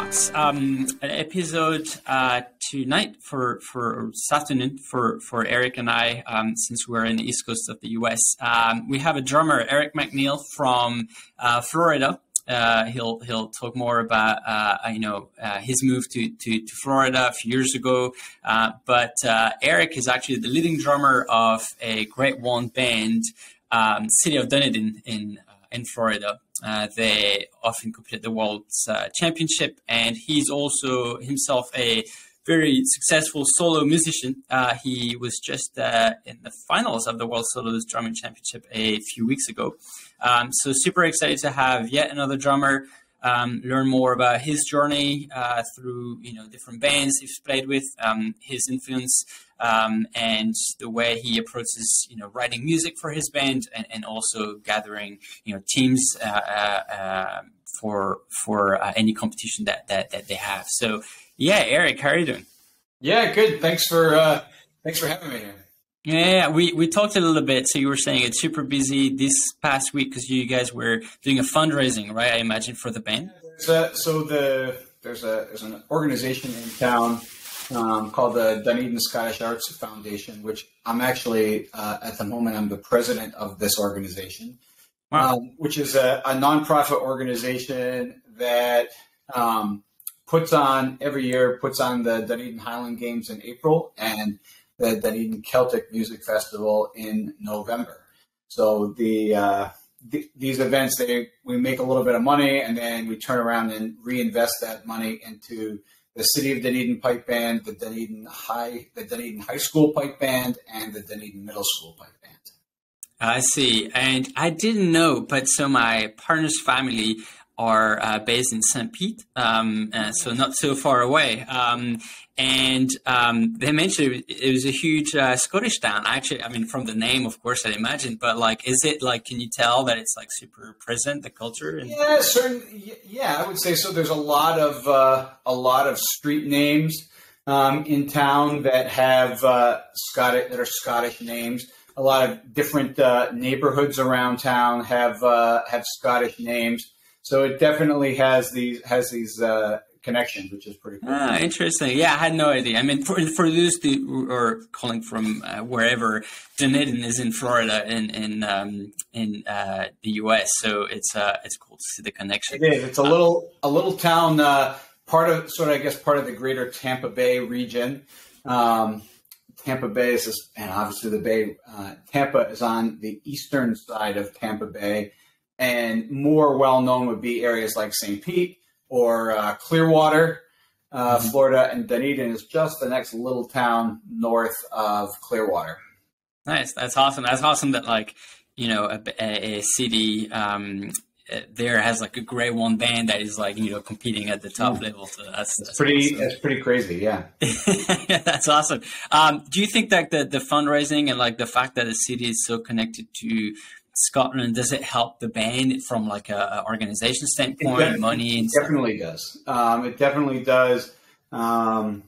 Talks, an episode tonight for this afternoon for Eric and I, since we're in the East Coast of the US. We have a drummer, Eric MacNeill from Florida. He'll talk more about his move to Florida a few years ago. But Eric is actually the leading drummer of a Grade 1 band, City of Dunedin in Florida. They often compete at the World Championship, and he's also himself a very successful solo musician. He was just in the finals of the World Solos Drumming Championship a few weeks ago. So super excited to have yet another drummer, learn more about his journey through different bands he's played with, his influence, and the way he approaches writing music for his band, and also gathering teams for any competition that they have. So yeah, Eric, how are you doing? Yeah, good. Thanks for having me here. Yeah, we talked a little bit. So you were saying it's super busy this past week because you guys were doing a fundraising, right? I imagine for the band. There's an organization in town called the Dunedin Scottish Arts Foundation, which I'm actually at the moment I'm the president of this organization. Wow. Which is a nonprofit organization that every year puts on the Dunedin Highland Games in April and the Dunedin Celtic Music Festival in November. So these events, we make a little bit of money, and then we turn around and reinvest that money into the City of Dunedin Pipe Band, the Dunedin High School Pipe Band, and the Dunedin Middle School Pipe Band. I see. And I didn't know, but so my partner's family are based in St. Pete, so not so far away. And they mentioned it was a huge Scottish town. Actually, I mean, from the name, of course, I imagine. But is it can you tell that it's super present, the culture? Yeah, I would say so. There's a lot of street names in town that have Scottish names. A lot of different neighborhoods around town have Scottish names. So it definitely has these connections, which is pretty cool. Ah, interesting. Yeah, I had no idea. I mean, for those who are calling from wherever, Dunedin is in Florida in the U.S. So it's cool to see the connection. It is. It's a little town, part of the greater Tampa Bay region. Tampa Bay is and obviously the Bay. Tampa is on the eastern side of Tampa Bay. And more well-known would be areas like St. Pete or Clearwater, Florida, and Dunedin is just the next little town north of Clearwater. Nice. That's awesome. That's awesome that a city there has a Grade 1 band that is competing at the top level. So that's pretty awesome. That's pretty crazy. Yeah. Yeah, that's awesome. Do you think that the fundraising and the fact that the city is so connected to Scotland, does it help the band from a organization standpoint, money? It definitely does. It definitely does. I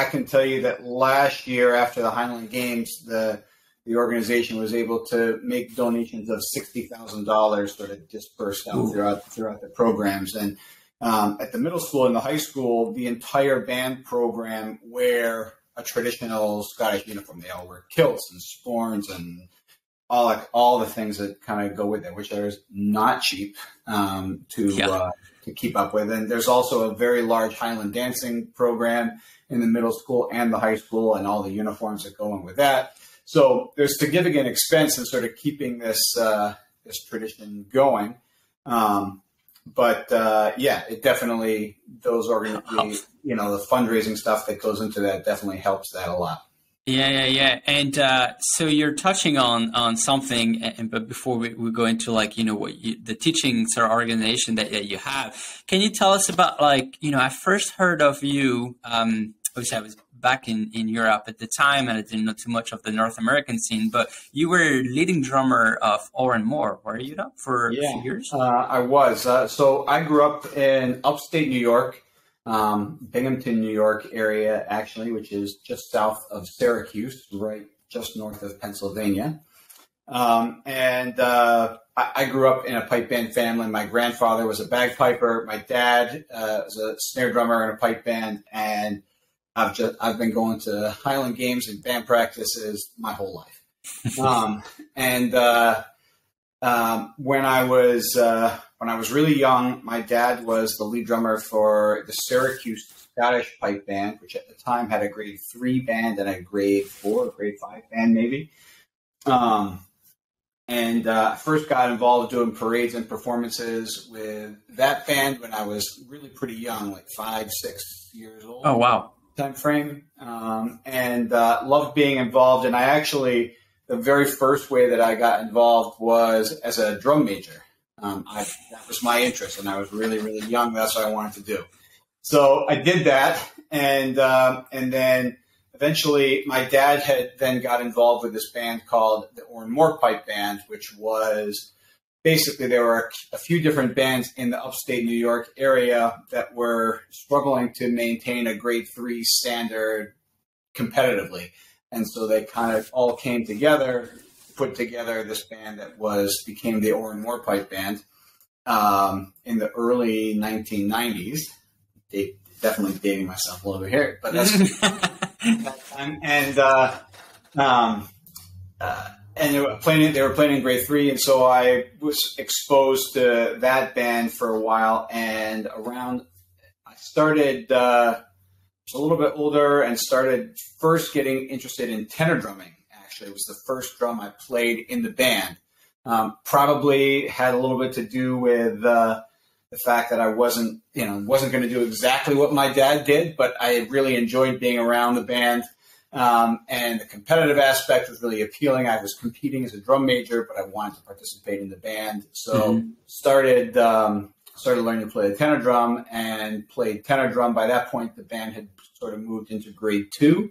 can tell you that last year after the Highland Games, the organization was able to make donations of $60,000 sort of dispersed out throughout the programs. And at the middle school and the high school, the entire band program wear a traditional Scottish uniform. They all wear kilts and sporns and all the things that kind of go with it, which are not cheap to keep up with. And there's also a very large Highland dancing program in the middle school and the high school, and all the uniforms that go in with that. So there's significant expense in sort of keeping this tradition going. But it definitely the fundraising stuff that goes into that definitely helps that a lot. Yeah. And so you're touching on something, but before we go into the teaching sort of organization that you have, can you tell us about I first heard of you, obviously I was back in Europe at the time and I didn't know too much of the North American scene, but you were leading drummer of Oran Moore, were you not, for a few years? I was. So I grew up in upstate New York. Binghamton, New York area, actually, which is just south of Syracuse, right just north of Pennsylvania. I grew up in a pipe band family. My grandfather was a bagpiper. My dad was a snare drummer in a pipe band, and I've been going to Highland games and band practices my whole life. When I was really young, my dad was the lead drummer for the Syracuse Scottish Pipe Band, which at the time had a grade 3 band and a grade 4 or grade 5 band maybe. I first got involved doing parades and performances with that band when I was really pretty young, like 5, 6 years old. Oh, wow. Time frame. Loved being involved. And the very first way that I got involved was as a drum major. That was my interest, and I was really, really young. That's what I wanted to do. So I did that. And then eventually, my dad had then got involved with this band called the Orrin Moore Pipe Band, which was basically there were a few different bands in the upstate New York area that were struggling to maintain a grade 3 standard competitively. And so they kind of all came together, put together this band that became the Orrin Moore Pipe Band in the early 1990s. Definitely dating myself a little bit here, but that's that time. And they were playing in grade 3, and so I was exposed to that band for a while. And I started a little bit older and started first getting interested in tenor drumming. Actually, it was the first drum I played in the band. Probably had a little bit to do with the fact that I wasn't going to do exactly what my dad did, but I really enjoyed being around the band. And the competitive aspect was really appealing. I was competing as a drum major, but I wanted to participate in the band. So started learning to play the tenor drum and played tenor drum. By that point, the band had sort of moved into grade 2.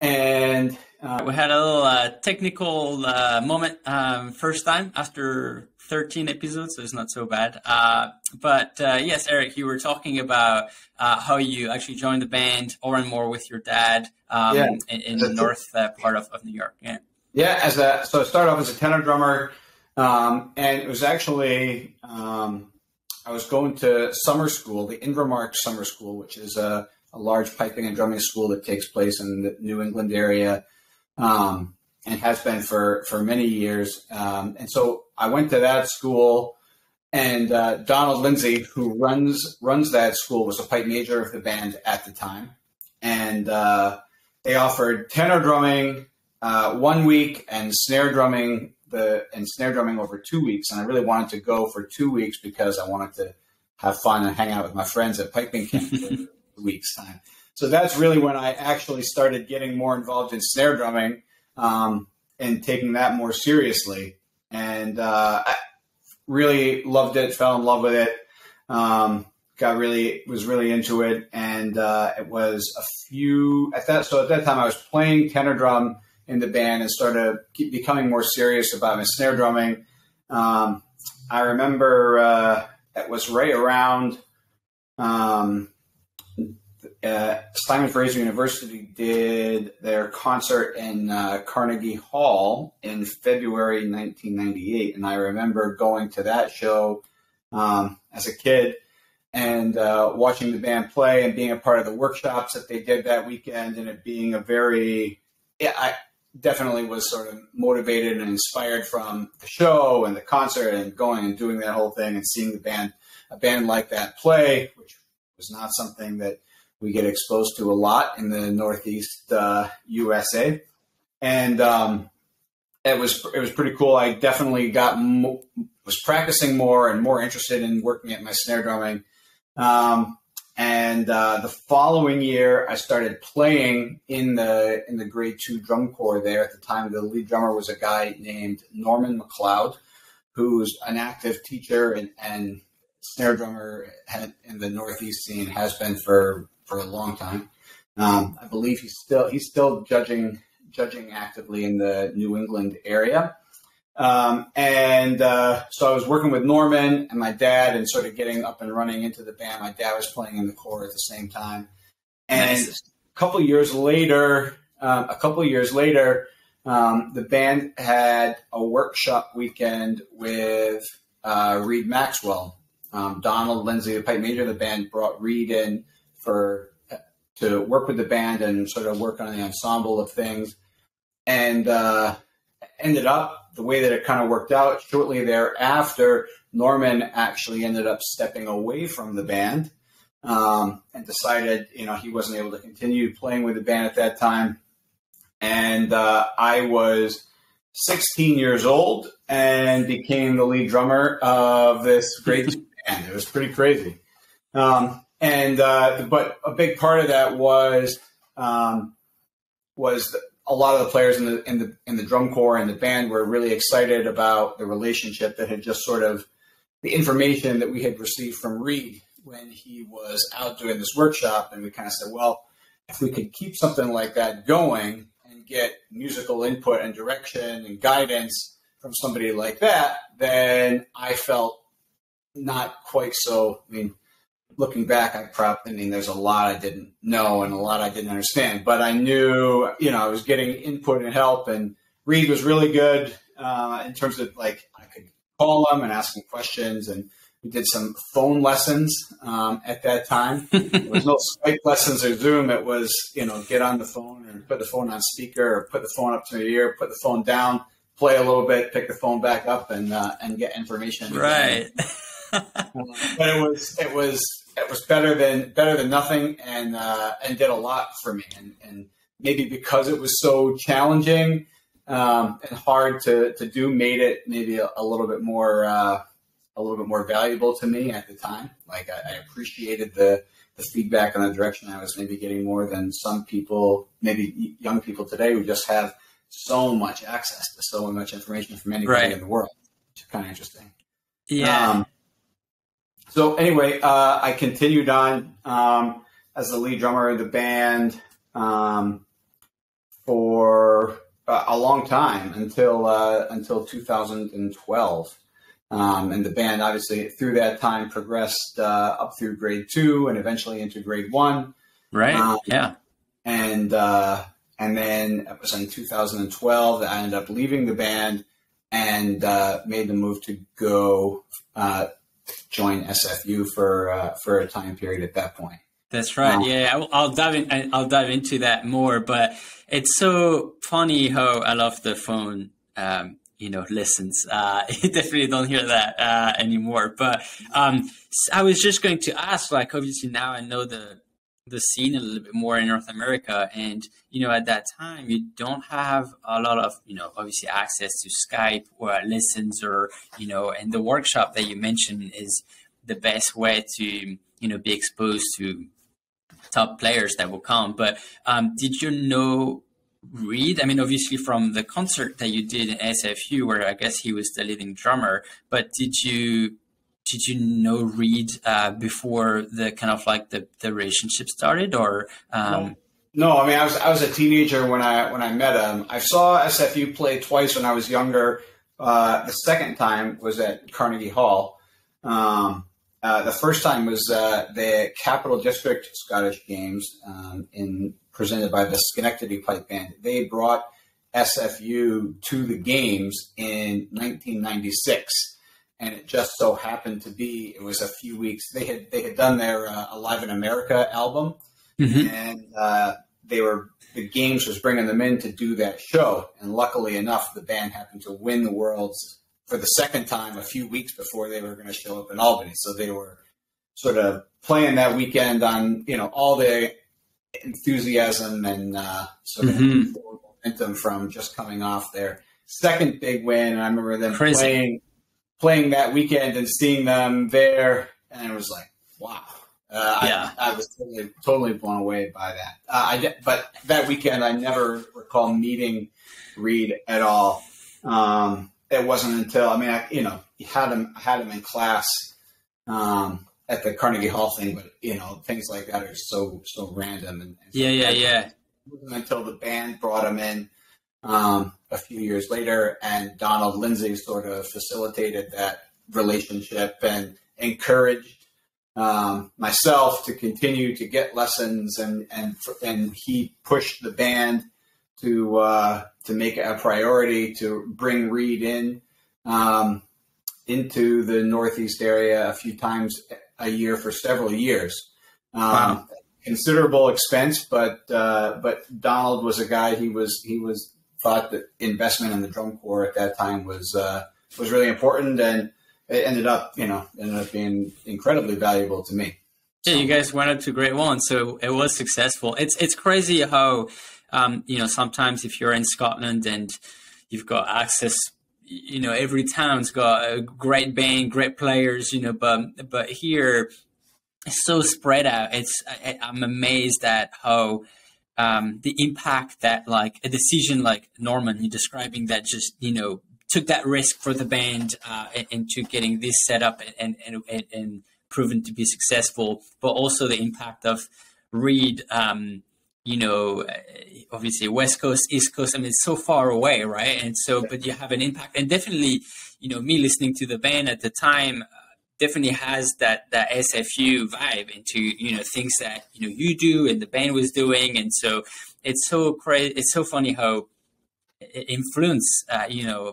And we had a little technical moment first time after 13 episodes, so it's not so bad. But yes, Eric, you were talking about how you actually joined the band Orrin Moore with your dad in the north part of New York. Yeah, so I started off as a tenor drummer, and it was actually I was going to summer school, the Invermark Summer School, which is a large piping and drumming school that takes place in the New England area, and has been for many years. And so I went to that school, and Donald Lindsay, who runs that school, was a pipe major of the band at the time. And they offered tenor drumming 1 week and snare drumming over 2 weeks. And I really wanted to go for 2 weeks because I wanted to have fun and hang out with my friends at piping camp for 2 weeks time. So that's really when I actually started getting more involved in snare drumming and taking that more seriously. And I really loved it, fell in love with it, was really into it. And it was at that time I was playing tenor drum in the band and started becoming more serious about my snare drumming. I remember it was right around Simon Fraser University did their concert in Carnegie Hall in February 1998, and I remember going to that show as a kid and watching the band play and being a part of the workshops that they did that weekend, and it being I definitely was sort of motivated and inspired from the show and the concert and going and doing that whole thing and seeing a band like that play, which was not something that we get exposed to a lot in the Northeast USA. And it was pretty cool. I definitely was practicing more and more interested in working at my snare drumming. And the following year, I started playing in the grade 2 drum corps there. At the time, the lead drummer was a guy named Norman McLeod, who's an active teacher and snare drummer in the Northeast scene, has been for a long time. I believe he's still judging actively in the New England area. So I was working with Norman and my dad and sort of getting up and running into the band. My dad was playing in the corps at the same time. And nice. A couple years later, the band had a workshop weekend with Reid Maxwell. Donald Lindsay, the pipe major of the band, brought Reid in to work with the band and sort of work on the ensemble of things. And ended up, the way that it kind of worked out, shortly thereafter, Norman actually ended up stepping away from the band and decided, he wasn't able to continue playing with the band at that time. And I was 16 years old and became the lead drummer of this great band. It was pretty crazy. But a big part of that was a lot of the players in the drum corps and the band were really excited about the relationship that had just sort of the information that we had received from Reid when he was out doing this workshop. And we kind of said, well, if we could keep something like that going and get musical input and direction and guidance from somebody like that, then I felt not quite so, looking back, there's a lot I didn't know and a lot I didn't understand, but I knew, I was getting input and help, and Reid was really good in terms of I could call him and ask him questions, and we did some phone lessons at that time. There was no Skype lessons or Zoom. It was, get on the phone and put the phone on speaker or put the phone up to your ear, put the phone down, play a little bit, pick the phone back up and get information. Right. But it was better than nothing, and did a lot for me. And maybe because it was so challenging and hard to do, made it maybe a little bit more valuable to me at the time. I appreciated the feedback and the direction I was maybe getting more than some people, maybe young people today, who just have so much access to so much information from anybody in the world, which is kind of interesting. Yeah. So anyway, I continued on as the lead drummer of the band for a long time until 2012. And the band obviously through that time progressed up through grade 2 and eventually into grade 1. Right. Yeah. And then it was in 2012 that I ended up leaving the band and made the move to go join SFU for a time period at that point. That's right. Yeah, I'll dive into that more. But it's so funny how I love the phone. Listens. You definitely don't hear that anymore. But I was just going to ask, obviously now I know the scene a little bit more in North America, and at that time you don't have a lot of obviously access to Skype or listens or and the workshop that you mentioned is the best way to be exposed to top players that will come. But did you know Reid? Obviously from the concert that you did in SFU, where I guess he was the leading drummer, but did you know Reid before the kind of the relationship started, or? No, I was a teenager when I met him. I saw SFU play twice when I was younger. The second time was at Carnegie Hall. The first time was the Capital District Scottish Games presented by the Schenectady Pipe Band. They brought SFU to the games in 1996, and it just so happened to be it was a few weeks. They had done their Alive in America album, and the games was bringing them in to do that show. And luckily enough, the band happened to win the Worlds for the second time a few weeks before they were going to show up in Albany. So they were sort of playing that weekend on all the enthusiasm and sort of momentum from just coming off their second big win. And I remember them playing that weekend and seeing them there, and it was like, wow. I was totally blown away by that. But that weekend, I never recall meeting Reid at all. It wasn't until you had him in class at the Carnegie Hall thing, but things like that are so random. And it wasn't until the band brought him in a few years later, and Donald Lindsay sort of facilitated that relationship and encouraged myself to continue to get lessons, and he pushed the band to make it a priority to bring Reid in into the Northeast area a few times a year for several years. Wow. Considerable expense, but Donald was a guy. He was thought that investment in the drum corps at that time was really important, and it ended up being incredibly valuable to me. Yeah, you guys went up to Grade 1, so it was successful. It's crazy how sometimes if you're in Scotland and you've got access, every town's got a great band, great players, but here it's so spread out. I'm amazed at how the impact that like a decision like Norman, you're describing that just took that risk for the band into getting this set up and proven to be successful, but also the impact of Reid, obviously West Coast, East Coast. I mean, it's so far away, right? And so, but you have an impact, and definitely, me listening to the band at the time definitely has that SFU vibe into things that you do and the band was doing, and so it's so crazy. It's so funny how it influence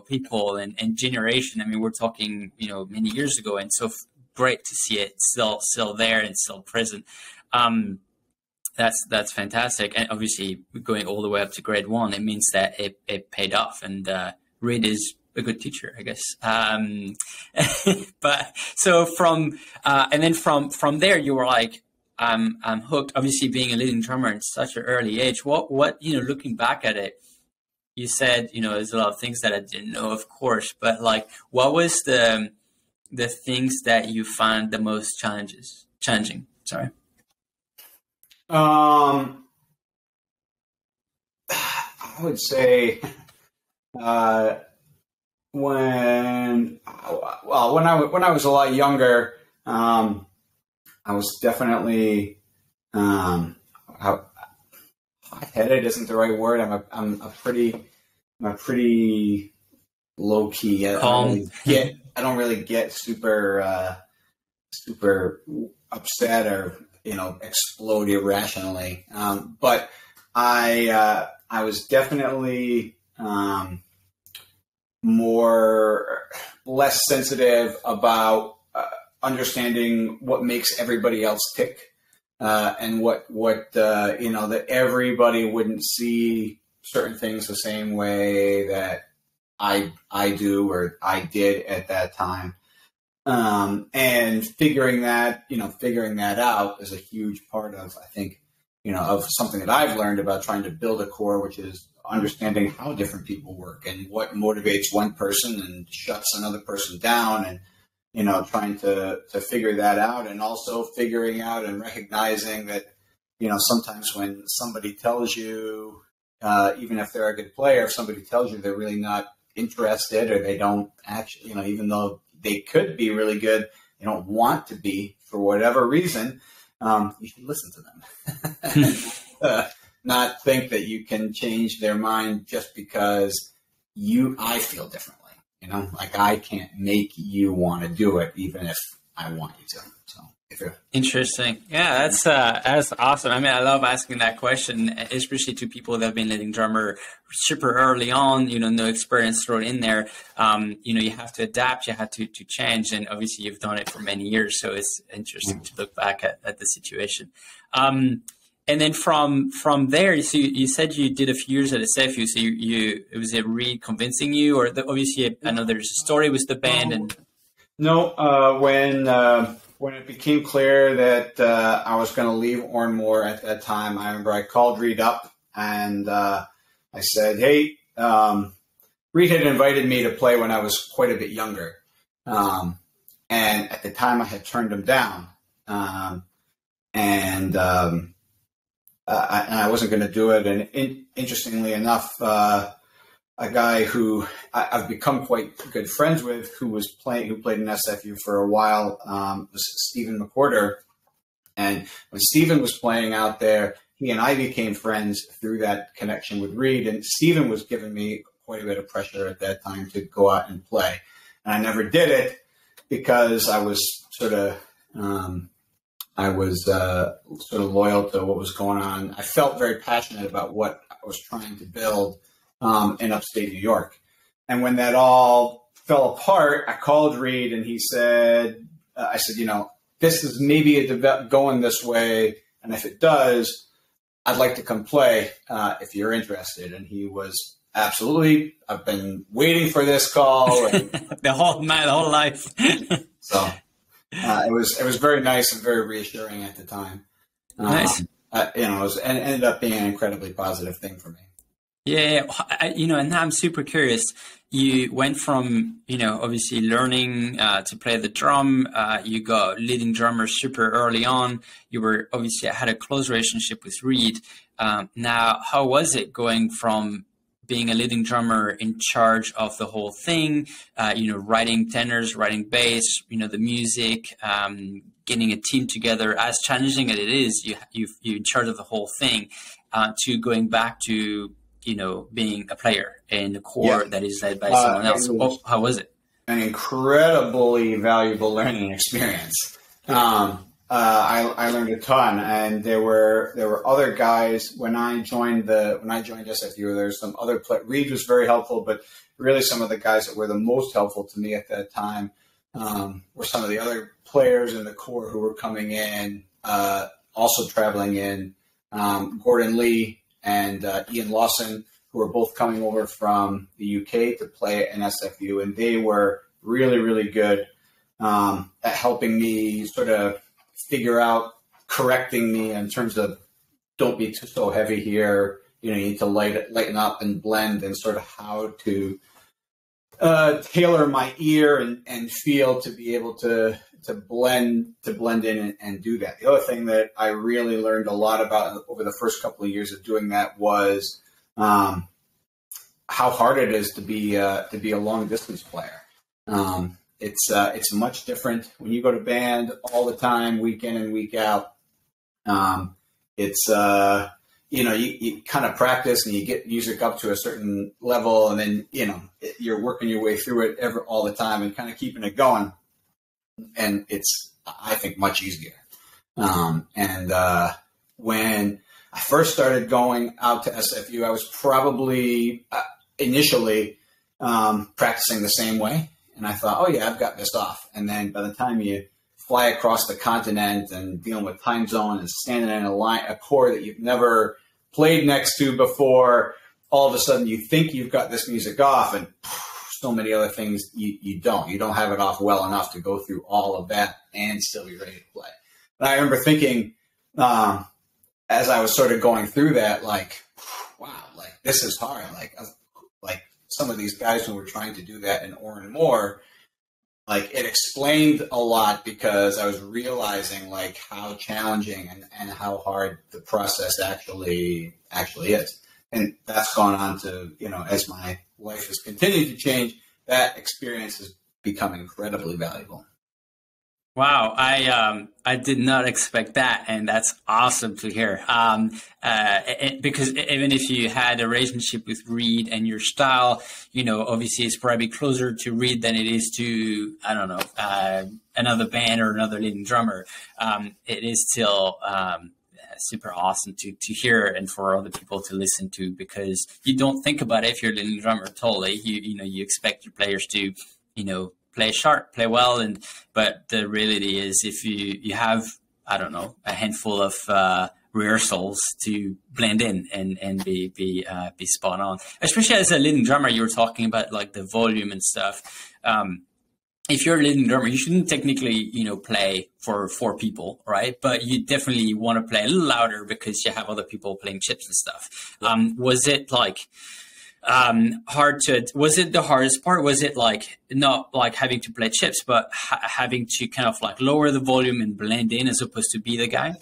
people and generation. I mean, we're talking many years ago, and so great to see it still there and still present. That's fantastic, and obviously going all the way up to Grade 1, it means that it paid off, and Reid is a good teacher, I guess. But so from there, you were like, I'm hooked. Obviously, being a leading drummer at such an early age, what looking back at it, you said there's a lot of things that I didn't know, of course, but like, what was the things that you found the most challenging? Sorry. I would say when I was a lot younger, I was definitely hot-headed isn't the right word. I'm a pretty low key. I don't really get super upset or explode irrationally. But I was definitely less sensitive about understanding what makes everybody else tick, and what that everybody wouldn't see certain things the same way that I do or I did at that time. And figuring that out is a huge part of, I think, of something that I've learned about trying to build a core, which is understanding how different people work and what motivates one person and shuts another person down, and trying to figure that out, and also figuring out and recognizing that sometimes when somebody tells you, even if they're a good player, if somebody tells you they're really not interested, or they don't actually, even though they could be really good, they don't want to be for whatever reason, you should listen to them. Not think that you can change their mind just because I feel differently. Like I can't make you want to do it, even if I want you to. So interesting. Yeah, that's awesome. I mean, I love asking that question, especially to people that have been leading drummer super early on, no experience thrown in there. You have to adapt, you have to change, and obviously you've done it for many years. So it's interesting to look back at the situation. And then from there, so you said you did a few years at SFU. So it was a Reid convincing you, or obviously I know there's a story with the band and. No, when it became clear that I was going to leave Oranmore at that time, I remember I called Reid up and I said, "Hey, Reid had invited me to play when I was quite a bit younger, and at the time I had turned him down, and I wasn't going to do it. And interestingly enough, a guy who I've become quite good friends with, who played in SFU for a while, was Stephen McWhorter. And when Stephen was playing out there, he and I became friends through that connection with Reid. And Stephen was giving me quite a bit of pressure at that time to go out and play. And I never did it because I was sort of I was sort of loyal to what was going on. I felt very passionate about what I was trying to build in upstate New York. And when that all fell apart, I called Reid and he said, I said, this is maybe going this way. And if it does, I'd like to come play if you're interested. And he was absolutely, I've been waiting for this call. And, the whole life. So it was very nice and very reassuring at the time. Nice. And ended up being an incredibly positive thing for me. Yeah, and now I'm super curious. You went from, obviously learning to play the drum. You got leading drummer super early on. You were obviously had a close relationship with Reid. Now, how was it going from being a leading drummer in charge of the whole thing, writing tenors, writing bass, the music, getting a team together, as challenging as it is, you're in charge of the whole thing, to going back to, being a player in the core that is led by someone else. How was it? An incredibly valuable learning experience. I learned a ton, and there were other guys when I joined SFU. There's some other Reid was very helpful, but really some of the guys that were the most helpful to me at that time were some of the other players in the core who were coming in, also traveling in, Gordon Lee and Ian Lawson, who were both coming over from the UK to play in SFU, and they were really, really good at helping me sort of figure out, correcting me in terms of don't be so heavy here. You need to lighten up and blend, and sort of how to tailor my ear and feel to be able to blend in and do that. The other thing that I really learned a lot about over the first couple of years of doing that was how hard it is to be a long distance player. It's much different when you go to band all the time, week in and week out. You kind of practice and you get music up to a certain level, and then you're working your way through it all the time and kind of keeping it going. And it's, I think, much easier. When I first started going out to SFU, I was probably initially practicing the same way. And I thought, oh, yeah, I've got this off. And then by the time you fly across the continent and dealing with time zone and standing in a core that you've never played next to before, all of a sudden you think you've got this music off, and so many other things you don't. You don't have it off well enough to go through all of that and still be ready to play. And I remember thinking, as I was sort of going through that, like, wow, like this is hard. Like some of these guys who were trying to do that in Or and More, like it explained a lot, because I was realizing like how challenging and how hard the process actually is. And that's gone on to, as my life has continued to change, that experience has become incredibly valuable. Wow, I did not expect that, and that's awesome to hear. Because even if you had a relationship with Reid and your style, obviously it's probably closer to Reid than it is to, I don't know, another band or another leading drummer. It is still super awesome to hear, and for other people to listen to, because you don't think about it if you're a leading drummer totally. You expect your players to, play sharp, play well, but the reality is if you have, I don't know, a handful of rehearsals to blend in and be spot on. Especially as a leading drummer, you were talking about like the volume and stuff. If you're a leading drummer, you shouldn't technically, play for 4 people, right? But you definitely want to play a little louder because you have other people playing chips and stuff. Was it like was it the hardest part? Was it like not like having to play chips, but having to kind of like lower the volume and blend in as opposed to be the guy?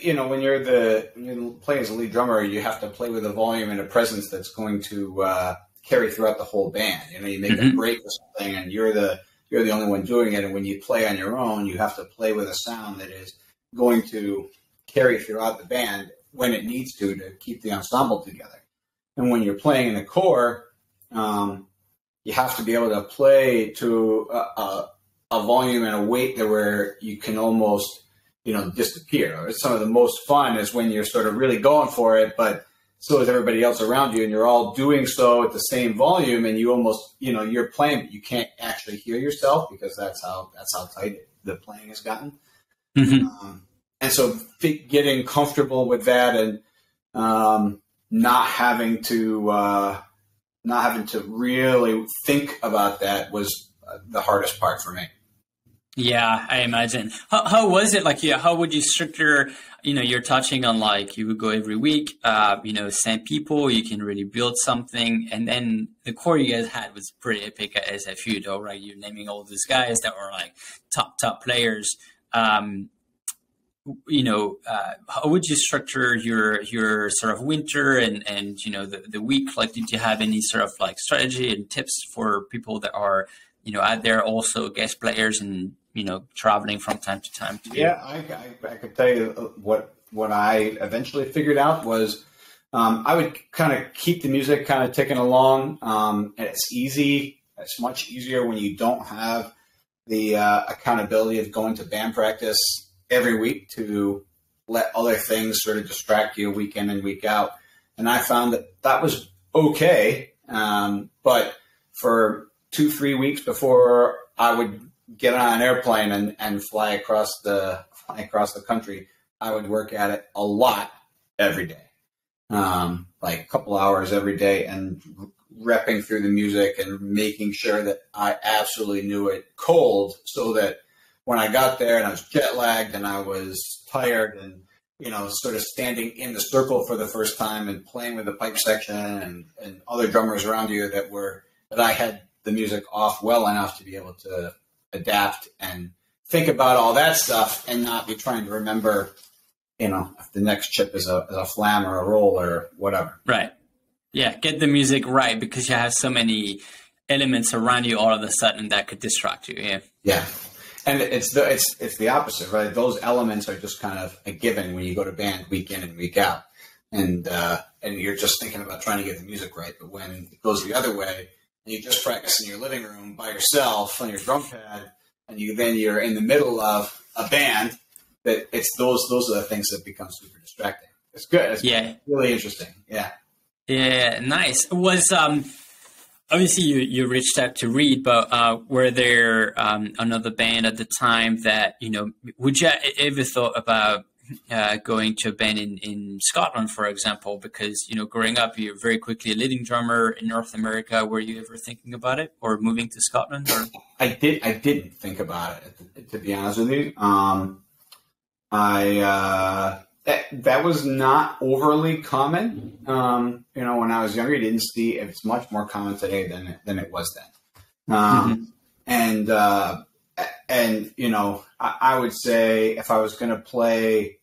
When you play as a lead drummer, you have to play with a volume and a presence that's going to carry throughout the whole band. You make a break or something, and you're the only one doing it. And when you play on your own, you have to play with a sound that is going to carry throughout the band when it needs to keep the ensemble together. And when you're playing in the core, you have to be able to play to a volume and a weight that where you can almost, disappear. Some of the most fun is when you're sort of really going for it, but so is everybody else around you, and you're all doing so at the same volume, and you almost, you're playing, but you can't actually hear yourself because that's how tight the playing has gotten. Mm-hmm. And so getting comfortable with that, and not having to really think about that was the hardest part for me. Yeah, I imagine. How was it? Like, how would you structure, you're touching on, like, you would go every week, same people, you can really build something. And then the core you guys had was pretty epic at SFU, though, right? You're naming all these guys that were like top players. How would you structure your sort of winter and the week? Like, did you have any sort of like strategy and tips for people that are, out there also guest players and, traveling from time to time too? Yeah, I could tell you what I eventually figured out was I would kind of keep the music kind of ticking along. And it's much easier when you don't have the accountability of going to band practice every week to let other things sort of distract you week in and week out. And I found that was okay. But for 2-3 weeks before I would get on an airplane and fly across the country, I would work at it a lot every day, like a couple hours every day, and repping through the music and making sure that I absolutely knew it cold, so that when I got there and I was jet lagged and I was tired and, sort of standing in the circle for the first time and playing with the pipe section and other drummers around you that I had the music off well enough to be able to adapt and think about all that stuff and not be trying to remember, if the next chip is a flam or a roll or whatever. Right. Yeah. Get the music right, because you have so many elements around you all of a sudden that could distract you. Yeah. Yeah. And it's the opposite, right? Those elements are just kind of a given when you go to band week in and week out. And you're just thinking about trying to get the music right. But when it goes the other way, and you just practice in your living room by yourself on your drum pad, and you're in the middle of a band, that it's those are the things that become super distracting. It's good. It's really interesting. Yeah. Yeah. Nice. Was obviously you reached out to Reid, but were there another band at the time that would you ever thought about going to a band in Scotland, for example? Because growing up, you're very quickly a leading drummer in North America. Were you ever thinking about it, or moving to Scotland? Or? I didn't think about it, to be honest with you. That was not overly common. When I was younger, you didn't see it's much more common today than it was then. And I would say if I was going to play,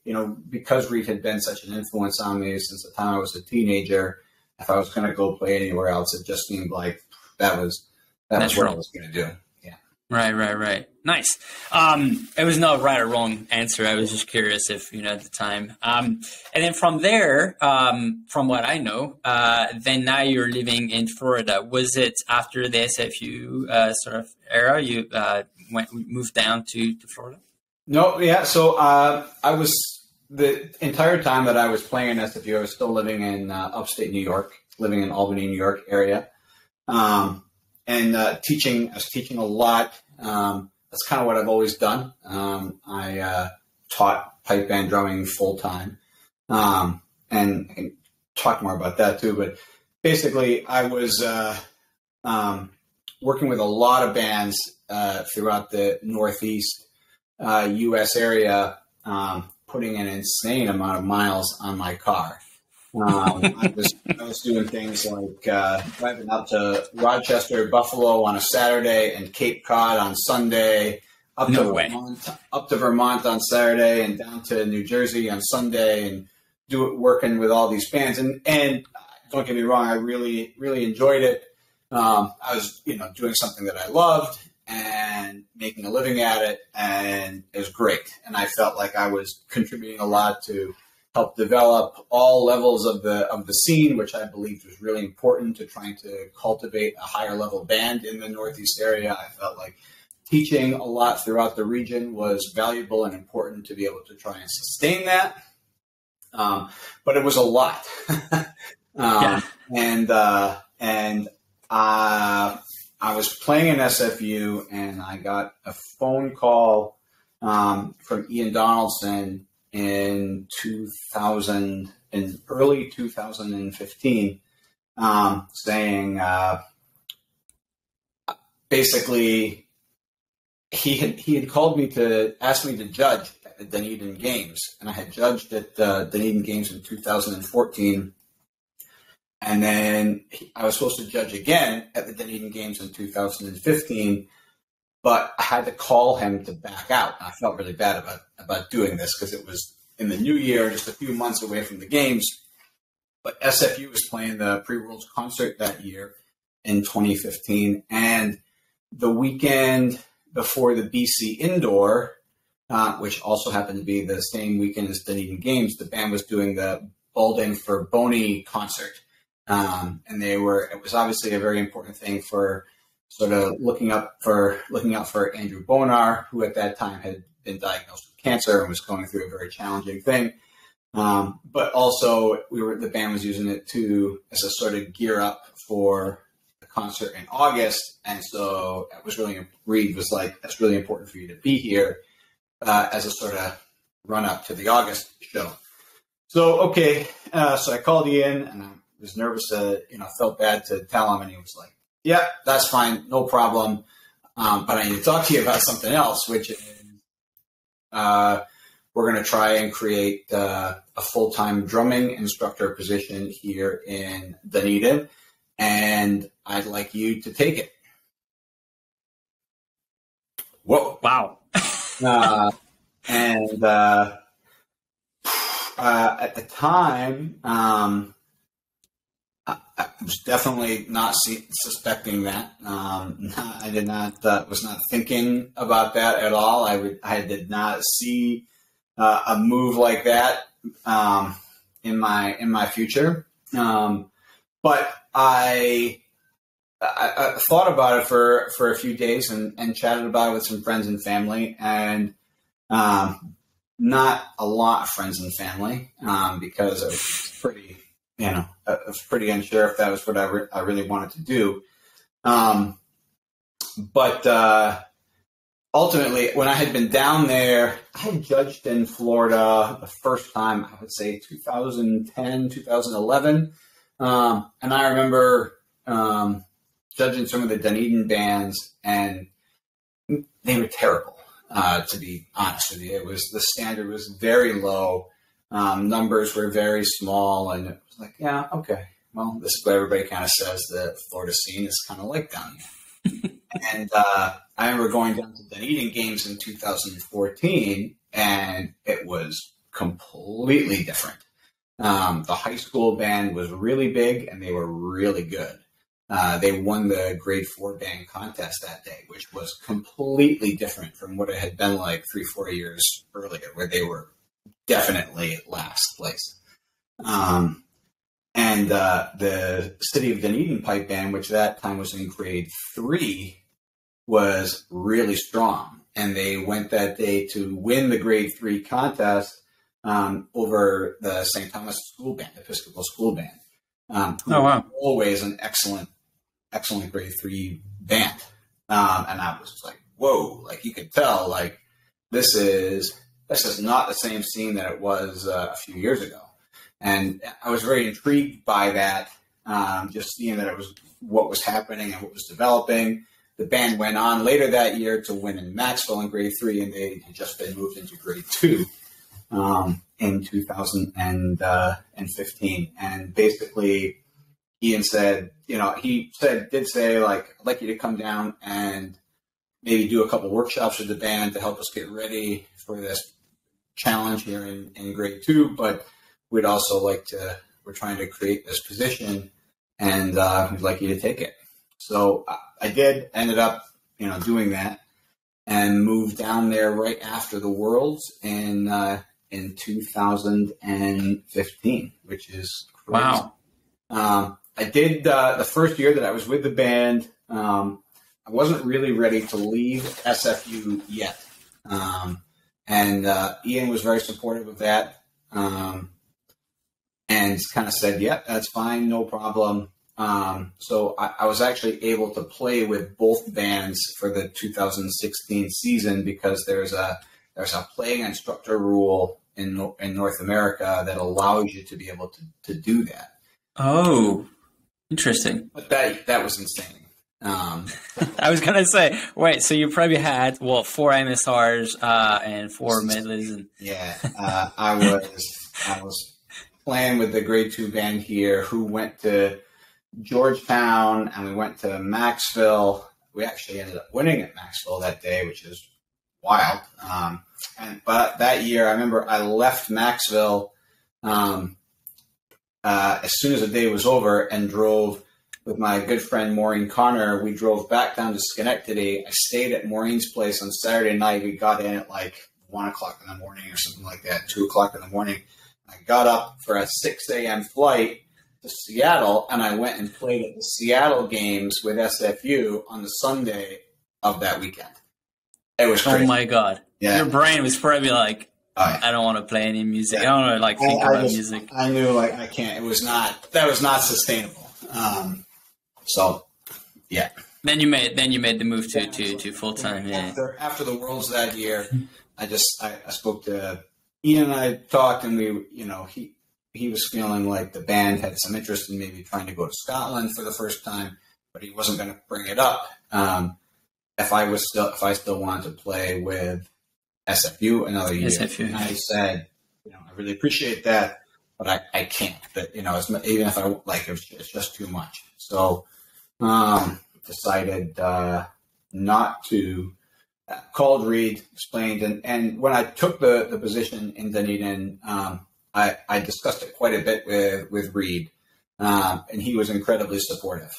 because Reid had been such an influence on me since the time I was a teenager, if I was going to go play anywhere else, it just seemed like that was what I was going to do. Yeah. Right. Nice. It was not right or wrong answer. I was just curious if, at the time. And then from there, from what I know, then now you're living in Florida. Was it after the SFU sort of era you moved down to Florida? No, yeah. So I was, the entire time that I was playing in SFU, I was still living in upstate New York, living in Albany, New York area, and teaching. I was teaching a lot. That's kind of what I've always done. I taught pipe band drumming full time, and I can talk more about that too. But basically, I was working with a lot of bands throughout the Northeast U.S. area, putting an insane amount of miles on my car. I was doing things like driving up to Rochester, Buffalo on a Saturday, and Cape Cod on Sunday, up to Vermont on Saturday, and down to New Jersey on Sunday, and working with all these bands. And don't get me wrong, I really, really enjoyed it. I was, doing something that I loved and making a living at it, and it was great. And I felt like I was contributing a lot to help develop all levels of the scene, which I believed was really important to trying to cultivate a higher level band in the Northeast area. I felt like teaching a lot throughout the region was valuable and important to be able to try and sustain that. But it was a lot. And I was playing in SFU, and I got a phone call from Ian Donaldson in early 2015, saying basically he had called me to ask me to judge at the Dunedin Games, and I had judged at the Dunedin Games in 2014. And then I was supposed to judge again at the Dunedin Games in 2015, but I had to call him to back out. I felt really bad about doing this because it was in the new year, just a few months away from the games. But SFU was playing the Pre-Worlds concert that year in 2015. And the weekend before the BC Indoor, which also happened to be the same weekend as Dunedin Games, the band was doing the Balding for Boney concert. And it was obviously a very important thing for sort of looking out for Andrew Bonar, who at that time had been diagnosed with cancer and was going through a very challenging thing. But also the band was using it as a sort of gear up for the concert in August. And so Reid was like, that's really important for you to be here as a sort of run up to the August show. So, okay. So I called Ian, and I was nervous felt bad to tell him, and he was like, yeah, that's fine. No problem. But I need to talk to you about something else, which is we're going to try and create a full-time drumming instructor position here in Dunedin, and I'd like you to take it. Whoa. Wow. And at the time, I was definitely not suspecting that. I did not was not thinking about that at all. I did not see a move like that in my future. But I thought about it for a few days and chatted about it with some friends and family, and not a lot of friends and family because I was pretty. I was pretty unsure if that was what I really wanted to do. But ultimately, when I had been down there, I had judged in Florida the first time, I would say 2010, 2011. And I remember judging some of the Dunedin bands, and they were terrible, to be honest with you. The standard was very low. Numbers were very small, and it was like, yeah, okay. Well, this is what everybody kind of says the Florida scene is kind of like down here. And I remember going down to Dunedin Games in 2014, and it was completely different. The high school band was really big, and they were really good. They won the grade 4 band contest that day, which was completely different from what it had been like 3-4 years earlier, where they were definitely last place. And the City of Dunedin pipe band, which that time was in grade 3, was really strong. And they went that day to win the grade 3 contest over the St. Thomas School Band, Episcopal School Band. Who was always an excellent grade 3 band. And I was like, whoa, like you could tell, like this is not the same scene that it was a few years ago. And I was very intrigued by that, just seeing that it was what was happening and what was developing. The band went on later that year to win in Maxwell in grade 3, and they had just been moved into grade 2 in 2015. And basically, Ian said, did say, like, I'd like you to come down and maybe do a couple workshops with the band to help us get ready for this challenge here in grade 2, but we'd also we're trying to create this position, and we'd like you to take it. So I ended up, doing that, and moved down there right after the Worlds in 2015, which is crazy. Wow. I did the first year that I was with the band. wasn't really ready to leave SFU yet. And Ian was very supportive of that, and kind of said, "Yeah, that's fine, no problem." So I was actually able to play with both bands for the 2016 season because there's a playing instructor rule in North America that allows you to be able to do that. Oh, interesting. But that was insane. I was gonna say, wait, so you probably had 4 MSRs and 4 medleys, and I was playing with the grade 2 band here, who went to Georgetown, and we went to Maxville. We actually ended up winning at Maxville that day, which is wild. But that year, I remember I left Maxville as soon as the day was over and drove with my good friend Maureen Connor. We drove back down to Schenectady. I stayed at Maureen's place on Saturday night. We got in at like 1 o'clock in the morning or something like that, 2 o'clock in the morning. I got up for a 6 a.m. flight to Seattle, and I went and played at the Seattle games with SFU on the Sunday of that weekend. It was crazy. Oh my God. Yeah. Your brain was probably like, I don't want to play any music. Yeah. I don't want to think about music. I knew I can't. That was not sustainable. So yeah. Then you made the move to full time. Yeah. After the Worlds that year, I spoke to Ian, and I talked, and he was feeling like the band had some interest in maybe trying to go to Scotland for the first time, but he wasn't going to bring it up. If I still wanted to play with SFU another year. SFU. And I said, I really appreciate that, but I can't. But even if I it's just too much. So decided not to. Called Reid, explained, and when I took the position in Dunedin, I discussed it quite a bit with Reid, and he was incredibly supportive.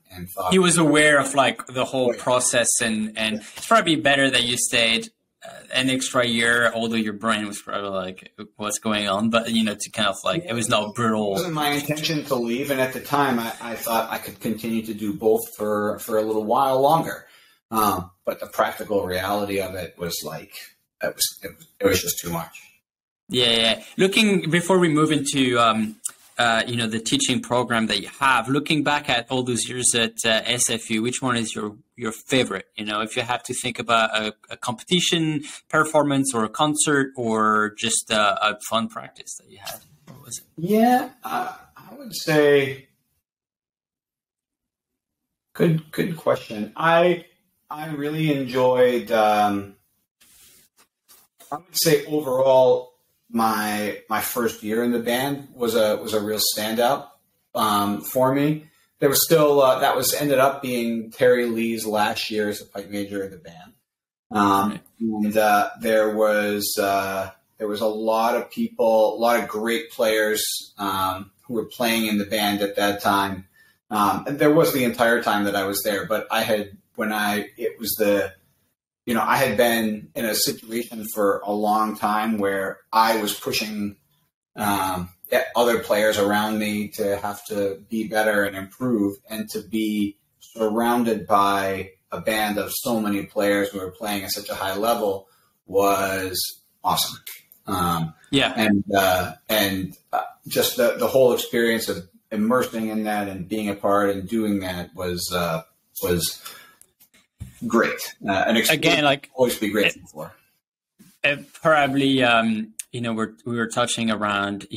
And thought he was aware of the whole process, and it's probably better that you stayed an extra year, although your brain was probably like, what's going on? But to kind of it was not brutal. It wasn't my intention to leave, and at the time, I thought I could continue to do both for a little while longer. But the practical reality of it was it was just too much. Yeah. Before we move into the teaching program that you have, looking back at all those years at SFU, which one is your favorite? If you have to think about a competition performance or a concert or just a fun practice that you had, what was it? Yeah, I would say good question. I really enjoyed. I would say overall, my first year in the band was a real standout for me. There was still ended up being Terry Lee's last year as a pipe major of the band, and there was a lot of people, a lot of great players who were playing in the band at that time. And there was the entire time that I was there, but I had been in a situation for a long time where I was pushing other players around me to have to be better and improve, and to be surrounded by a band of so many players who were playing at such a high level was awesome. Just the whole experience of immersing in that and being a part and doing that was great. An experience always be grateful for. Probably, we were touching around,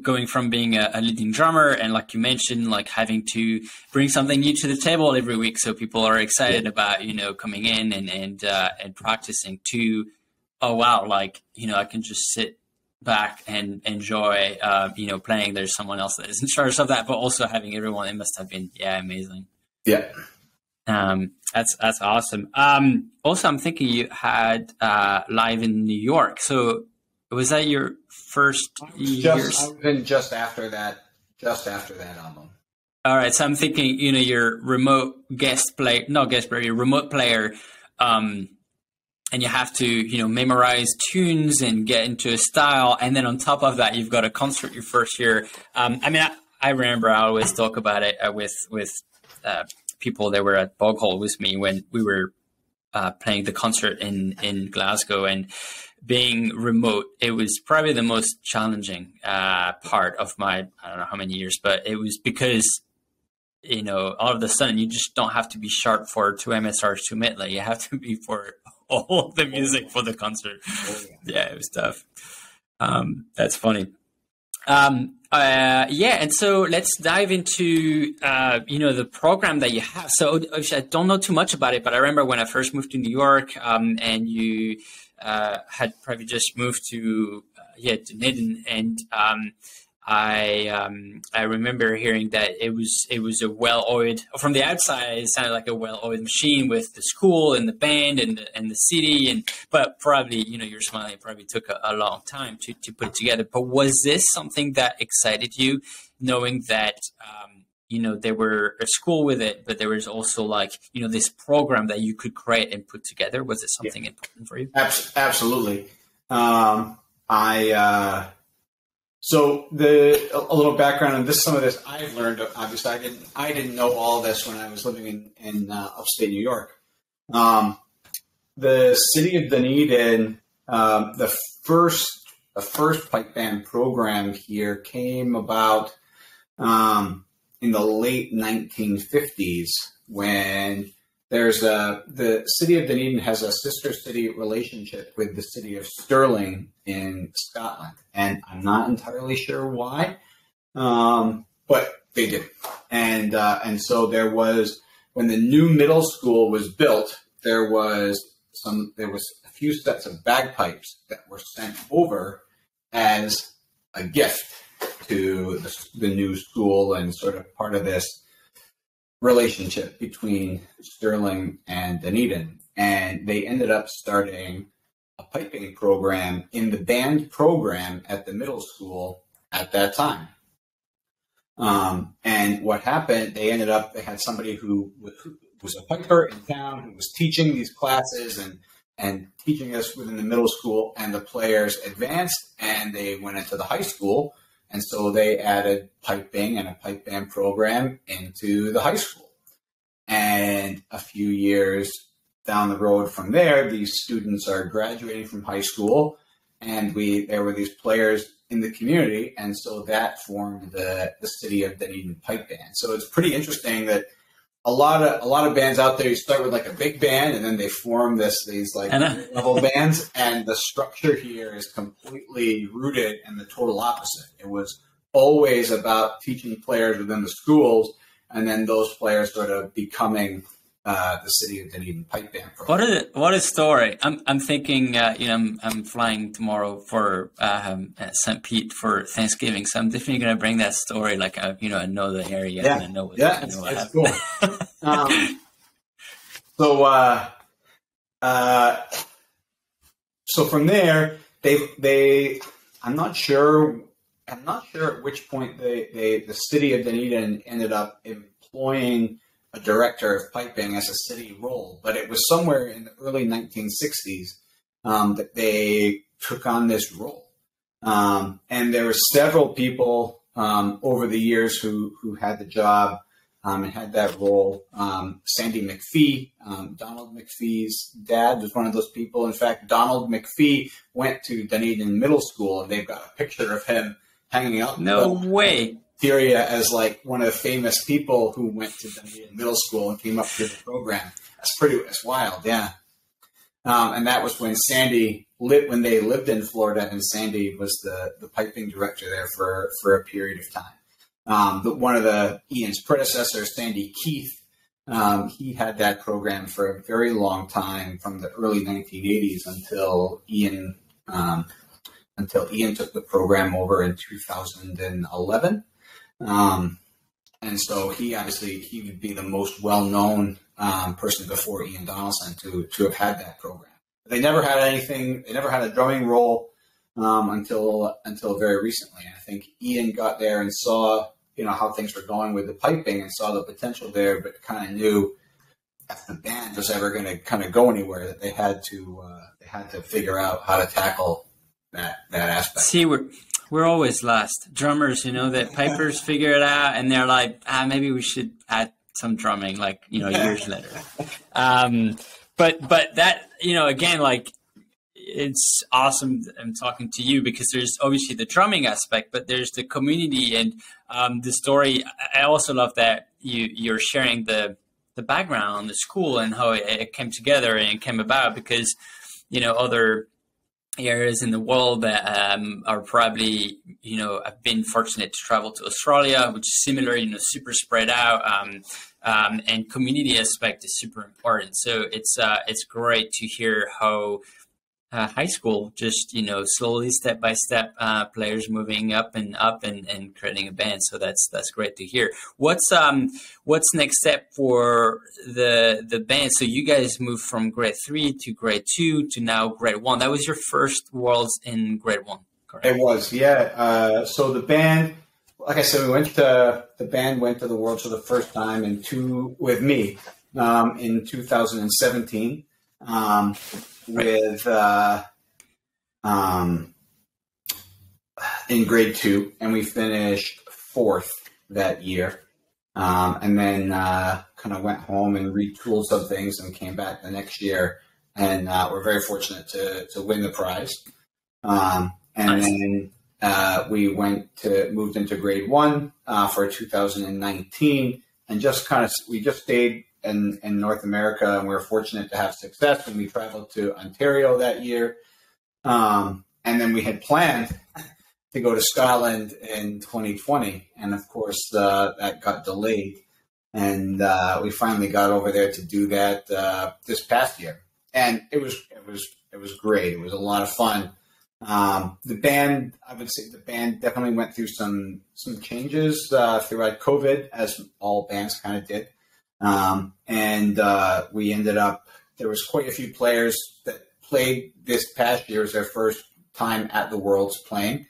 going from being a leading drummer and, like you mentioned, having to bring something new to the table every week, so people are excited about coming in and practicing. To I can just sit back and enjoy playing. There's someone else that is in charge of that, but also having everyone, it must have been amazing. Yeah. That's awesome. Also, I'm thinking you had live in New York. So was that your first year? I was in just after that album. All right. So I'm thinking, your remote your remote player, and you have to, memorize tunes and get into a style. And then on top of that, you've got a concert your first year. I remember I always talk about it with people that were at Boghall with me when we were playing the concert in Glasgow, and being remote, it was probably the most challenging part of my, I don't know how many years, but it was because, all of a sudden you just don't have to be sharp for two MSRs, two medley. You have to be for all the music for the concert. Yeah, it was tough. That's funny. And so let's dive into, the program that you have. So I don't know too much about it, but I remember when I first moved to New York, and you had probably just moved to Dunedin, and I remember hearing that it was a well-oiled, from the outside it sounded like a well-oiled machine with the school and the band and the city, but probably, you're smiling, it probably took a long time to put it together. But was this something that excited you, knowing that there were a school with it, but there was also this program that you could create and put together? Was it something important for you? Absolutely. So a little background on this. Some of this I've learned. Obviously, I didn't know all this when I was living in upstate New York. The city of Dunedin, the first pipe band program here came about in the late 1950s, when the city of Dunedin has a sister city relationship with the city of Stirling in Scotland, and I'm not entirely sure why, but they did. And so there was, when the new middle school was built, there was a few sets of bagpipes that were sent over as a gift to the new school, and sort of part of this relationship between Stirling and Dunedin. And they ended up starting a piping program in the band program at the middle school at that time. And what happened, they had somebody who was a piper in town who was teaching these classes and teaching us within the middle school, and the players advanced and they went into the high school. And so they added piping and a pipe band program into the high school. And a few years down the road from there, these students are graduating from high school, and there were these players in the community, and so that formed the City of Dunedin Pipe Band. So it's pretty interesting that a lot of bands out there, you start with like a big band, and then they form these level bands, and the structure here is completely rooted in the total opposite. It was always about teaching players within the schools, and then those players sort of becoming the City of Dunedin Pipe Band program. What a story! I'm thinking, I'm flying tomorrow for St. Pete for Thanksgiving, so I'm definitely going to bring that story. I know the area, and I know what. Yeah, it's cool. So from there, I'm not sure at which point the City of Dunedin ended up employing a director of piping as a city role, but it was somewhere in the early 1960s that they took on this role. And there were several people over the years who had the job and had that role. Sandy McPhee, Donald McPhee's dad, was one of those people. In fact, Donald McPhee went to Dunedin Middle School, and they've got a picture of him hanging out. No way. Cafeteria as one of the famous people who went to Dunedin Middle School and came up through the program. That's wild, yeah. And that was when when they lived in Florida, and Sandy was the piping director there for a period of time. One of Ian's predecessors, Sandy Keith, he had that program for a very long time, from the early 1980s until Ian took the program over in 2011. And so he would be the most well-known person before Ian Donaldson to have had that program. They never had anything. They never had a drumming role until very recently. And I think Ian got there and saw how things were going with the piping and saw the potential there, but kind of knew if the band was ever going to kind of go anywhere, that they had to figure out how to tackle that aspect. See, we're always last. Drummers, that pipers figure it out, and they're like, maybe we should add some drumming, like, years later. But that, again, like, it's awesome. I'm talking to you because there's obviously the drumming aspect, but there's the community and the story. I also love that you're sharing the background, the school, and how it came together and came about, because other areas in the world that are probably I've been fortunate to travel to Australia, which is similar, super spread out, and community aspect is super important. So it's great to hear how high school, just slowly, step by step, players moving up and creating a band. So that's great to hear. What's next step for the band? So you guys moved from grade 3 to grade 2 to now grade 1. That was your first Worlds in grade 1, correct? It was, yeah. So the band, like I said, the band went to the Worlds for the first time with me in 2017. In grade 2, and we finished 4th that year, and then kind of went home and retooled some things and came back the next year, and we're very fortunate to win the prize. And nice. Then we moved into grade 1 for 2019, and we just stayed in North America, and we were fortunate to have success when we traveled to Ontario that year. And then we had planned to go to Scotland in 2020, and of course that got delayed. And we finally got over there to do that this past year, and it was great. It was a lot of fun. The band, I would say, definitely went through some changes throughout COVID, as all bands kind of did. And we ended up, there was quite a few players that played this past year as their first time at the Worlds playing.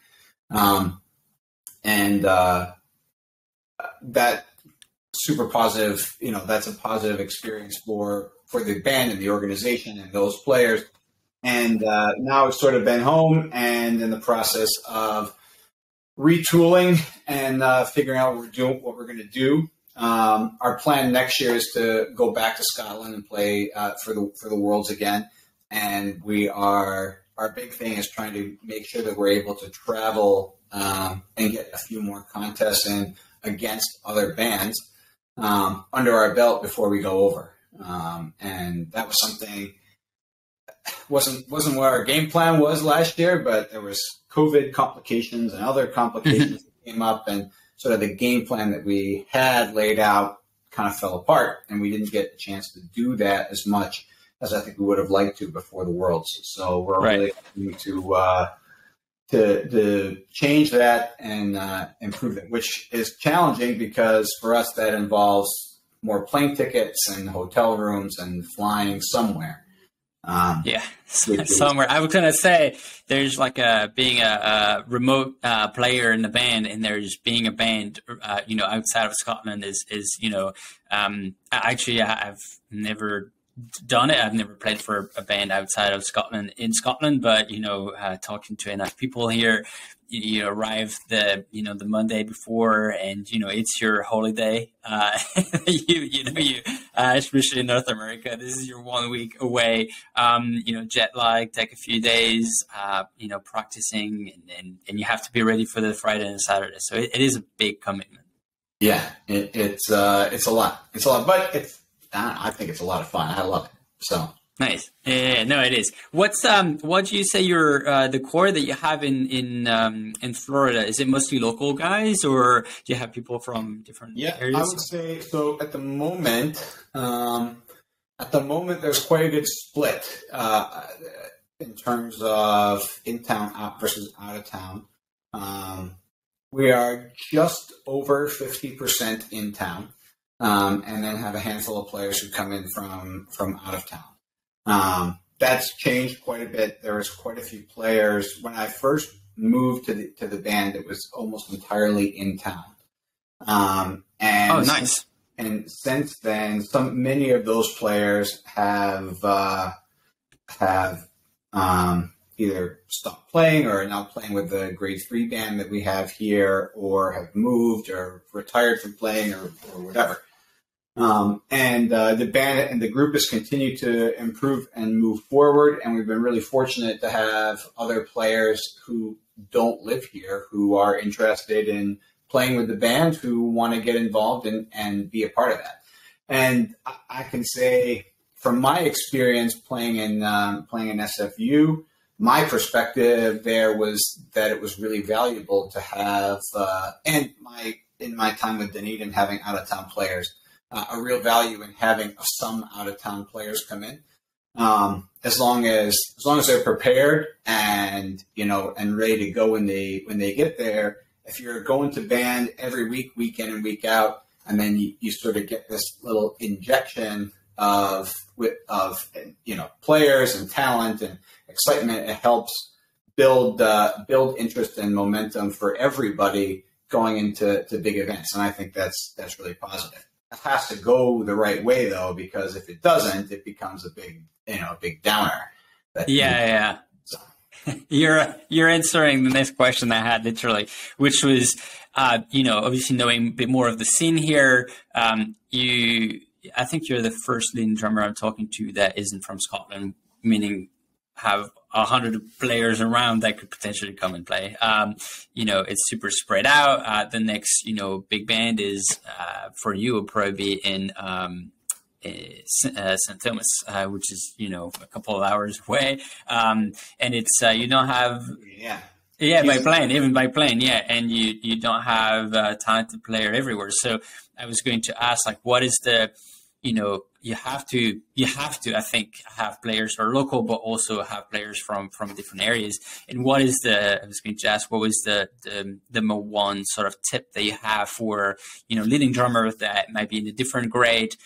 That super positive, that's a positive experience for the band and the organization and those players. And now I've sort of been home and in the process of retooling and figuring out what we're going to do. Our plan next year is to go back to Scotland and play for the Worlds again. And our big thing is trying to make sure that we're able to travel and get a few more contests in against other bands under our belt before we go over. And that was something wasn't what our game plan was last year, but there was COVID complications and other complications that came up, and sort of the game plan that we had laid out kind of fell apart, and we didn't get a chance to do that as much as I think we would have liked to before the Worlds. So we're really looking to change that and improve it, which is challenging because for us that involves more plane tickets and hotel rooms and flying somewhere. Somewhere. I was gonna say there's like being a remote player in the band, and there's being a band, outside of Scotland is actually I've never done it. I've never played for a band outside of Scotland in Scotland, but talking to enough people here, you arrive the Monday before, and it's your holiday. Especially in North America, this is your 1 week away. Jet lag, take a few days. Practicing, and you have to be ready for the Friday and Saturday. So it is a big commitment. Yeah, it's a lot. It's a lot, but I think it's a lot of fun. I love it. So. Nice. Yeah, no, it is. What do you say your the core that you have in Florida? Is it mostly local guys, or do you have people from different areas? I would say so. At the moment, there's quite a good split in terms of in town versus out of town. We are just over 50% in town, and then have a handful of players who come in from out of town. That's changed quite a bit. There was quite a few players when I first moved to the band. It was almost entirely in town. Nice. And since then, many of those players have either stopped playing or are now playing with the grade 3 band that we have here, or have moved or retired from playing or whatever. The band and the group has continued to improve and move forward. And we've been really fortunate to have other players who don't live here who are interested in playing with the band, who want to get involved and be a part of that. And I can say, from my experience playing in SFU, my perspective there was that it was really valuable to have, in my time with Dunedin, having out-of-town players, a real value in having some out-of-town players come in, as long as they're prepared and ready to go when they get there. If you're going to band every week, week in and week out, and then you sort of get this little injection of players and talent and excitement, it helps build interest and momentum for everybody going into big events. And I think that's really positive. It has to go the right way though, because if it doesn't, it becomes a big downer. Yeah. So. You're answering the next question I had, literally, which was, obviously knowing a bit more of the scene here. I think you're the first leading drummer I'm talking to that isn't from Scotland, meaning have 100 players around that could potentially come and play. It's super spread out. The next, big band is for you will probably be in St. Thomas, which is, a couple of hours away. And it's, you don't have... Yeah, by plane, yeah. And you don't have a talented player everywhere. So I was going to ask, what is the, you have to, I think, have players who are local, but also have players from different areas. And I was going to ask, what was the one sort of tip that you have for, leading drummers that might be in a different grade,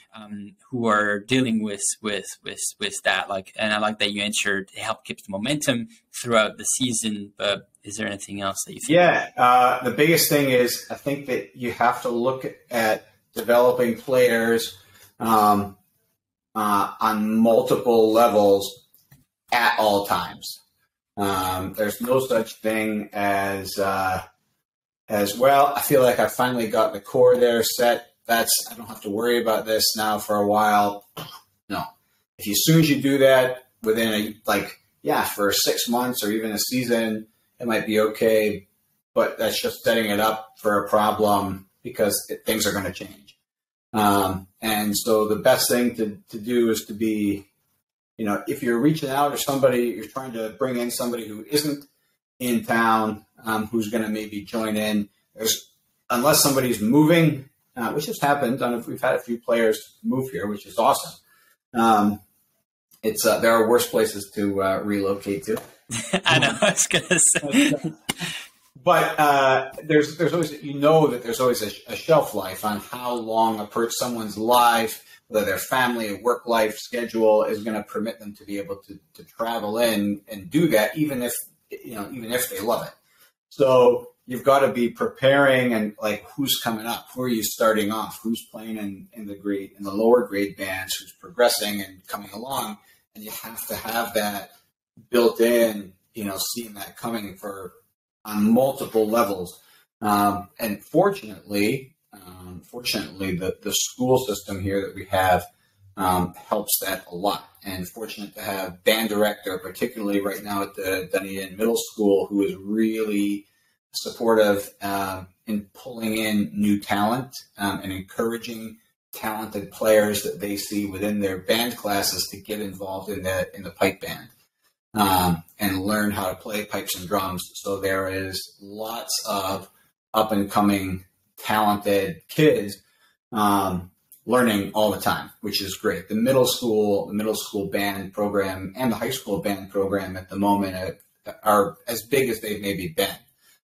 who are dealing with that? And I like that you answered to help keep the momentum throughout the season, but is there anything else that you think? Yeah, the biggest thing is I think that you have to look at developing players on multiple levels at all times. There's no such thing as well. I feel like I finally got the core there set. I don't have to worry about this now for a while. No, as soon as you do that within for 6 months or even a season, it might be okay, but that's just setting it up for a problem because things are going to change. And so the best thing to do is to be, if you're reaching out or you're trying to bring in somebody who isn't in town, who's going to maybe join in, unless somebody's moving, which has happened. We've had a few players move here, which is awesome. There are worse places to relocate to. I know, I was going to say. But there's always, that there's always a shelf life on how long someone's life, whether their family or work life schedule is going to permit them to be able to travel in and do that, even if they love it. So you've got to be preparing and who's coming up, who are you starting off, who's playing in the lower grade bands, who's progressing and coming along, and you have to have that built in, seeing that coming on multiple levels. And fortunately, the school system here that we have helps that a lot. And fortunate to have band director, particularly right now at the Dunedin Middle School, who is really supportive in pulling in new talent and encouraging talented players that they see within their band classes to get involved in the pipe band. And learn how to play pipes and drums. So there is lots of up and coming talented kids learning all the time, which is great. The middle school band program and the high school band program at the moment are as big as they've maybe been.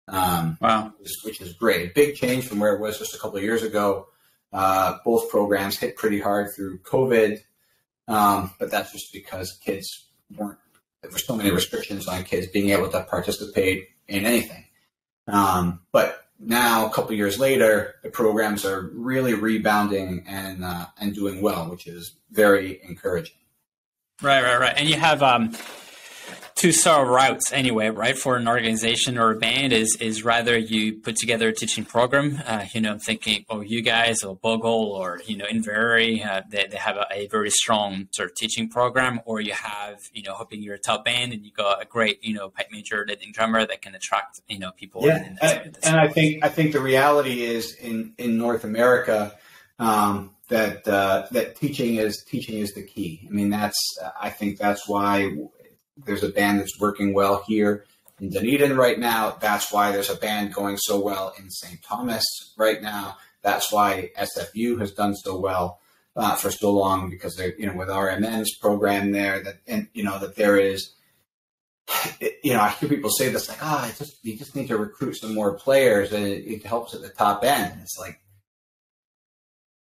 Wow, which is great. Big change from where it was just a couple of years ago. Both programs hit pretty hard through COVID, but that's just because there were so many restrictions on kids being able to participate in anything. But now, a couple of years later, the programs are really rebounding and doing well, which is very encouraging. Right. And you have two sort of routes anyway, right? For an organization or a band is rather you put together a teaching program. I'm thinking, you guys or Bogle or, Inverary, they have a very strong sort of teaching program, or you have, hoping you're a top band and you got a great, pipe major leading drummer that can attract, people. Yeah. And I think the reality is in North America, that teaching is the key. I mean, I think that's why there's a band that's working well here in Dunedin right now. That's why there's a band going so well in St. Thomas right now. That's why SFU has done so well for so long, because they're, with RMN's program there, that there is, I hear people say this like, you just need to recruit some more players and it helps at the top end. It's like,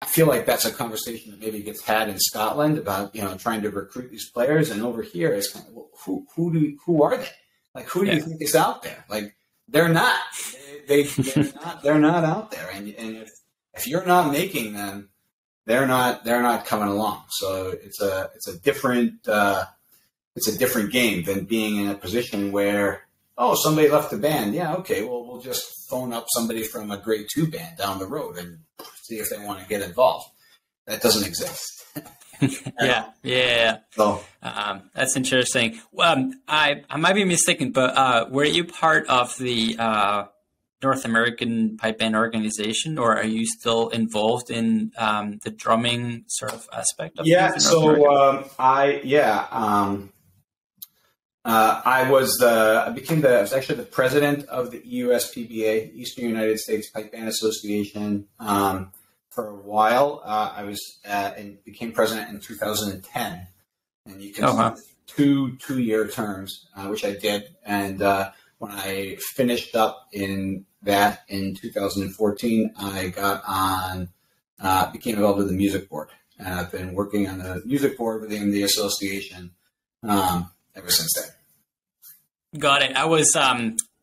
I feel like that's a conversation that maybe gets had in Scotland about, trying to recruit these players. And over here, it's kind of, well, who are they? Like, who do you think is out there? Like, they're not. They're not out there. And if you're not making them, they're not coming along. So it's a different game than being in a position where, somebody left the band. Yeah, okay, well, we'll just phone up somebody from a grade 2 band down the road and see if they want to get involved. That doesn't exist. Yeah. So that's interesting. I might be mistaken, but were you part of the North American pipe band organization, or are you still involved in the drumming sort of aspect of yeah? things in So North I was actually the president of the EUSPBA, Eastern United States Pipe Band Association, for a while. I was and became president in 2010, and you can see 2-year terms, which I did. And when I finished up in 2014, I got on, became involved with the music board, and I've been working on the music board within the association ever since then. Got it. I was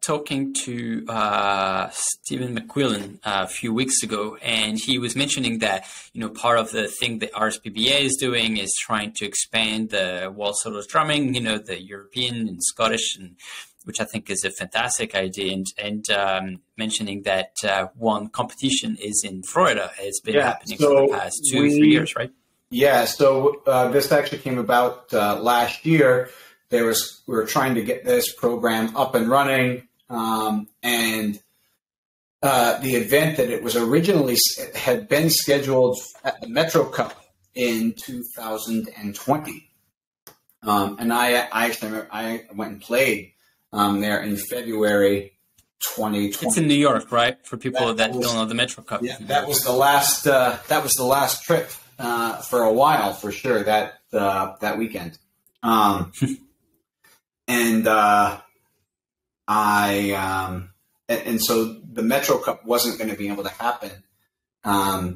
talking to Stephen McQuillan a few weeks ago, and he was mentioning that, part of the thing that RSPBA is doing is trying to expand the wall solos drumming, the European and Scottish, and which I think is a fantastic idea. And mentioning that one competition is in Florida. It's been happening for the past 2-3 years, right? Yeah. So this actually came about last year. We were trying to get this program up and running, and the event that it was originally had been scheduled at the Metro Cup in 2020, and I actually remember I went and played there in February 2020. It's in New York, right? For people that don't know the Metro Cup. Yeah, that was the last. That was the last trip for a while, for sure. That weekend. And and so the Metro Cup wasn't going to be able to happen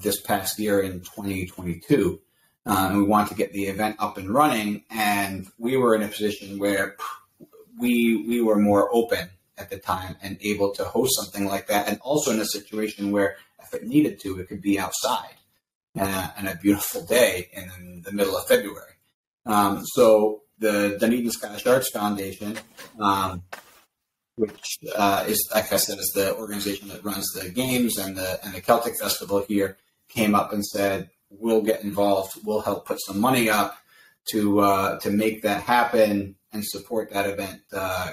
this past year in 2022. And we wanted to get the event up and running, and we were in a position where we were more open at the time and able to host something like that, and also in a situation where if it needed to, it could be outside on a beautiful day in the middle of February. So the Dunedin Scottish Arts Foundation, which is, like I said, is the organization that runs the games and the Celtic Festival here, came up and said, we'll get involved. We'll help put some money up to make that happen and support that event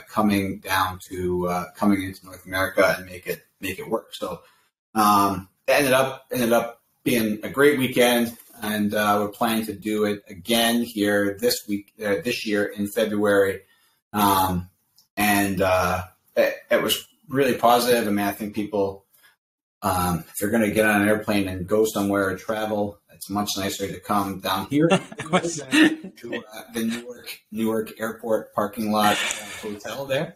coming into North America and make it work. So it ended up being a great weekend, and we're planning to do it again here this year in February. It was really positive. I mean, I think people, if you're going to get on an airplane and go somewhere or travel, it's much nicer to come down here to the Newark Airport parking lot hotel there.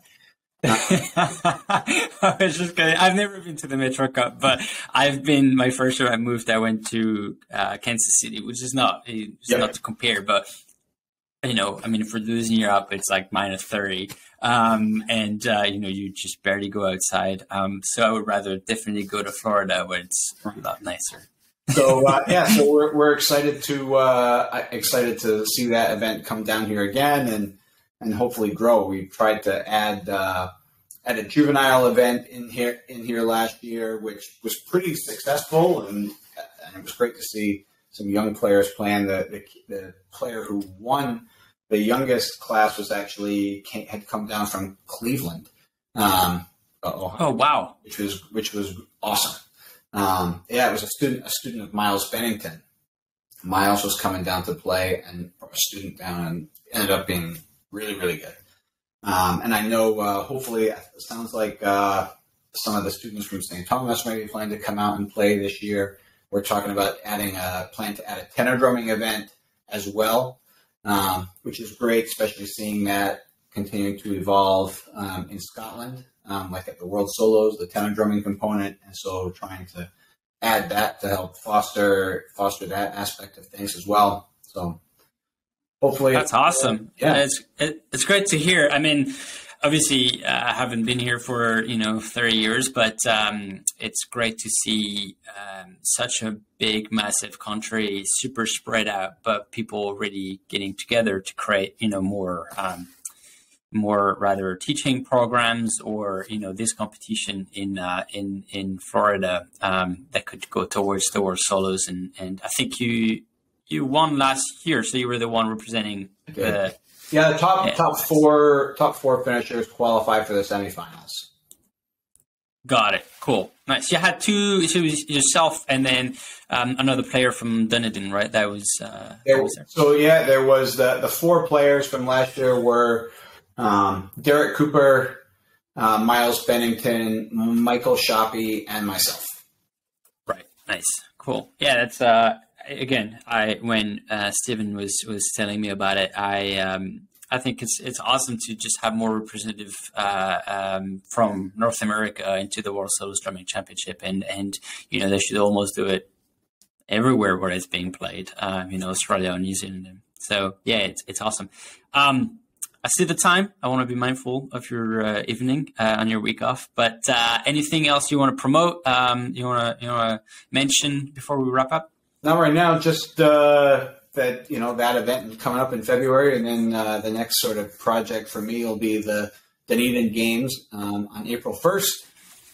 I was just kidding. I've never been to the Metro Cup, but my first year I moved, I went to Kansas City, which is not to compare, but I mean, if we're losing Europe, it's like minus 30. You just barely go outside. So I would rather definitely go to Florida where it's a lot nicer. So we're excited to see that event come down here again, and hopefully grow. We tried to add a juvenile event in here last year, which was pretty successful, and it was great to see some young players playing. The player who won the youngest class was had come down from Cleveland. Ohio, oh wow! Which was awesome. It was a student of Miles Bennington. Miles was coming down to play and brought a student down and ended up being really, really good. And I know, hopefully, it sounds like some of the students from St. Thomas may be planning to come out and play this year. We're talking about plan to add a tenor drumming event as well, which is great, especially seeing that continuing to evolve in Scotland, like at the World Solos, the tenor drumming component, and so trying to add that to help foster that aspect of things as well. So hopefully that's awesome. Yeah, it's great to hear. I mean, obviously, I haven't been here for 30 years, but it's great to see such a big, massive country, super spread out, but people already getting together to create more rather teaching programs or this competition in Florida that could go towards the World Solos, and I think you won last year, so you were the one representing the top four finishers qualify for the semifinals. Got it. Cool. Nice. You had two. So it was yourself and then another player from Dunedin, right? That was there. So yeah, there was the four players from last year were Derek Cooper, Miles Bennington, Michael Shoppy, and myself. Right. Nice. Cool. Yeah, that's again. When Stephen was telling me about it, I think it's awesome to just have more representative from North America into the World Solos Drumming Championship, and they should almost do it everywhere where it's being played. Australia and New Zealand. So yeah, it's awesome. I see the time. I want to be mindful of your evening on your week off. But anything else you want to promote? You want to mention before we wrap up? Not right now. Just that that event coming up in February, and then the next sort of project for me will be the Dunedin Games on April 1st,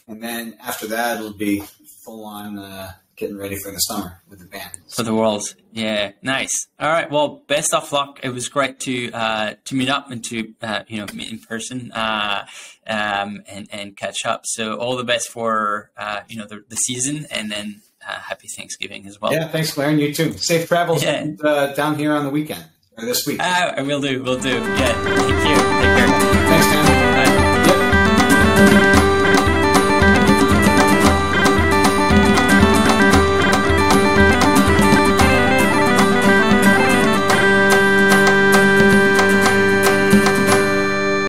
and then after that it'll be full on getting ready for the summer with the band. For the World. Yeah, nice. All right. Well, best of luck. It was great to meet up and to meet in person and catch up. So all the best for the season, and then happy Thanksgiving as well. Yeah, thanks, Claire, and you too. Safe travels down here on the weekend or this week. We'll do. Yeah, thank you. Take care. Thanks, Dan.